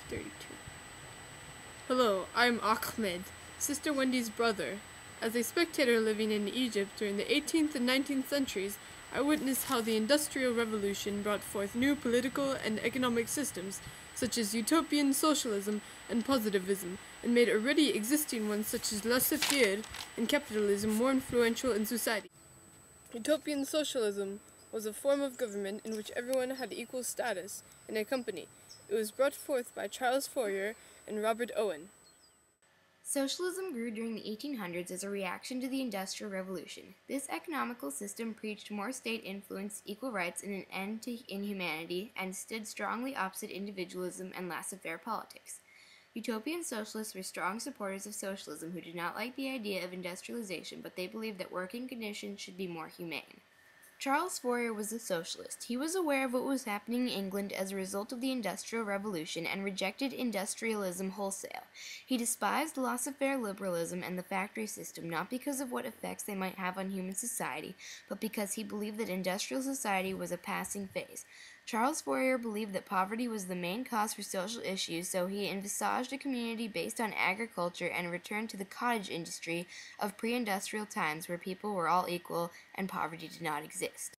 32. Hello, I'm Achmed, Sister Wendy's brother. As a spectator living in Egypt during the 18th and 19th centuries, I witnessed how the Industrial Revolution brought forth new political and economic systems, such as Utopian Socialism and Positivism, and made already existing ones such as Laissez and Capitalism more influential in society. Utopian Socialism was a form of government in which everyone had equal status in a company. It was brought forth by Charles Fourier and Robert Owen. Socialism grew during the 1800s as a reaction to the Industrial Revolution. This economical system preached more state influence, equal rights, and an end to inhumanity, and stood strongly opposite individualism and laissez-faire politics. Utopian socialists were strong supporters of socialism who did not like the idea of industrialization, but they believed that working conditions should be more humane. Charles Fourier was a socialist. He was aware of what was happening in England as a result of the Industrial Revolution and rejected industrialism wholesale. He despised laissez-faire liberalism and the factory system, not because of what effects they might have on human society, but because he believed that industrial society was a passing phase. Charles Fourier believed that poverty was the main cause for social issues, so he envisaged a community based on agriculture and returned to the cottage industry of pre-industrial times where people were all equal and poverty did not exist.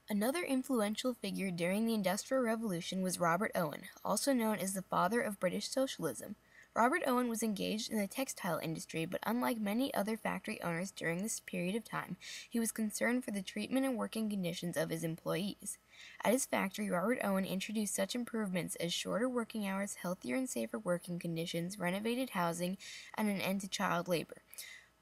Another influential figure during the Industrial Revolution was Robert Owen, also known as the father of British socialism. Robert Owen was engaged in the textile industry, but unlike many other factory owners during this period of time, he was concerned for the treatment and working conditions of his employees. At his factory, Robert Owen introduced such improvements as shorter working hours, healthier and safer working conditions, renovated housing, and an end to child labor.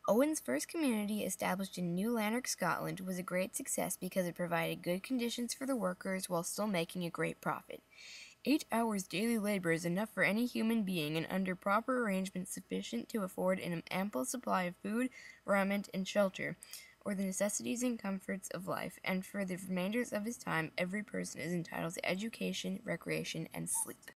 Owen's first community, established in New Lanark, Scotland, was a great success because it provided good conditions for the workers while still making a great profit. 8 hours daily labor is enough for any human being and under proper arrangements sufficient to afford an ample supply of food, raiment, and shelter, or the necessities and comforts of life, and for the remainders of his time every person is entitled to education, recreation, and sleep.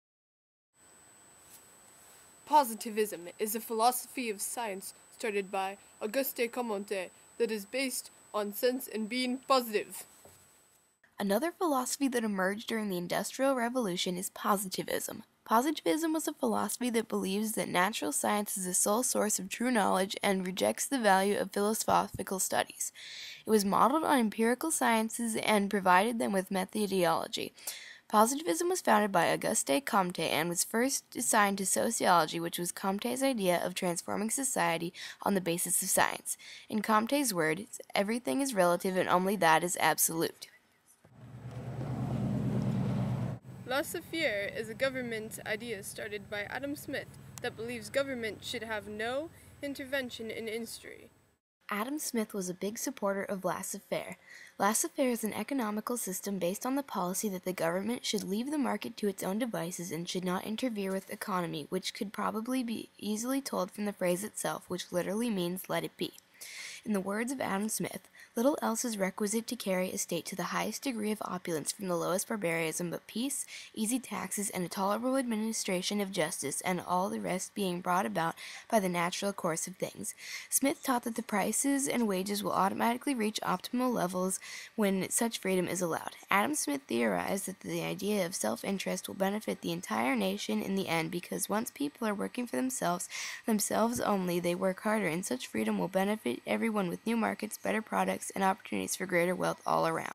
Positivism is a philosophy of science started by Auguste Comte that is based on sense and being positive. Another philosophy that emerged during the Industrial Revolution is Positivism. Positivism was a philosophy that believes that natural science is the sole source of true knowledge and rejects the value of philosophical studies. It was modeled on empirical sciences and provided them with methodology. Positivism was founded by Auguste Comte and was first assigned to sociology, which was Comte's idea of transforming society on the basis of science. In Comte's words, everything is relative and only that is absolute. Laissez-faire is a government idea started by Adam Smith that believes government should have no intervention in industry. Adam Smith was a big supporter of laissez-faire. Laissez-faire is an economical system based on the policy that the government should leave the market to its own devices and should not interfere with economy, which could probably be easily told from the phrase itself, which literally means let it be. In the words of Adam Smith, little else is requisite to carry a state to the highest degree of opulence from the lowest barbarism but peace, easy taxes, and a tolerable administration of justice, and all the rest being brought about by the natural course of things. Smith taught that the prices and wages will automatically reach optimal levels when such freedom is allowed. Adam Smith theorized that the idea of self-interest will benefit the entire nation in the end because once people are working for themselves only, they work harder, and such freedom will benefit everyone with new markets, better products, and opportunities for greater wealth all around.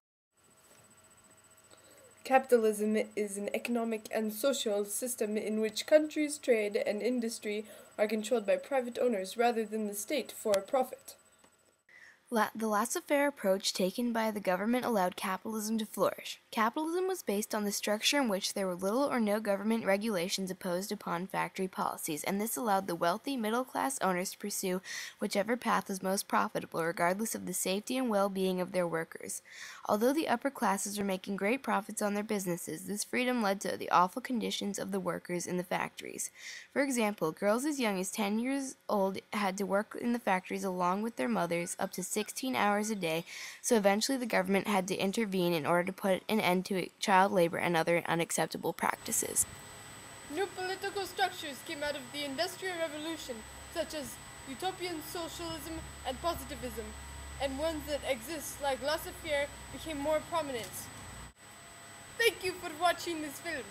Capitalism is an economic and social system in which countries, trade, and industry are controlled by private owners rather than the state for profit. The laissez-faire approach taken by the government allowed capitalism to flourish. Capitalism was based on the structure in which there were little or no government regulations imposed upon factory policies, and this allowed the wealthy middle-class owners to pursue whichever path was most profitable, regardless of the safety and well-being of their workers. Although the upper classes were making great profits on their businesses, this freedom led to the awful conditions of the workers in the factories. For example, girls as young as 10 years old had to work in the factories along with their mothers up to 16 hours a day, so eventually the government had to intervene in order to put an end to child labor and other unacceptable practices. New political structures came out of the Industrial Revolution, such as Utopian Socialism and Positivism, and ones that exist like laissez-faire became more prominent. Thank you for watching this film.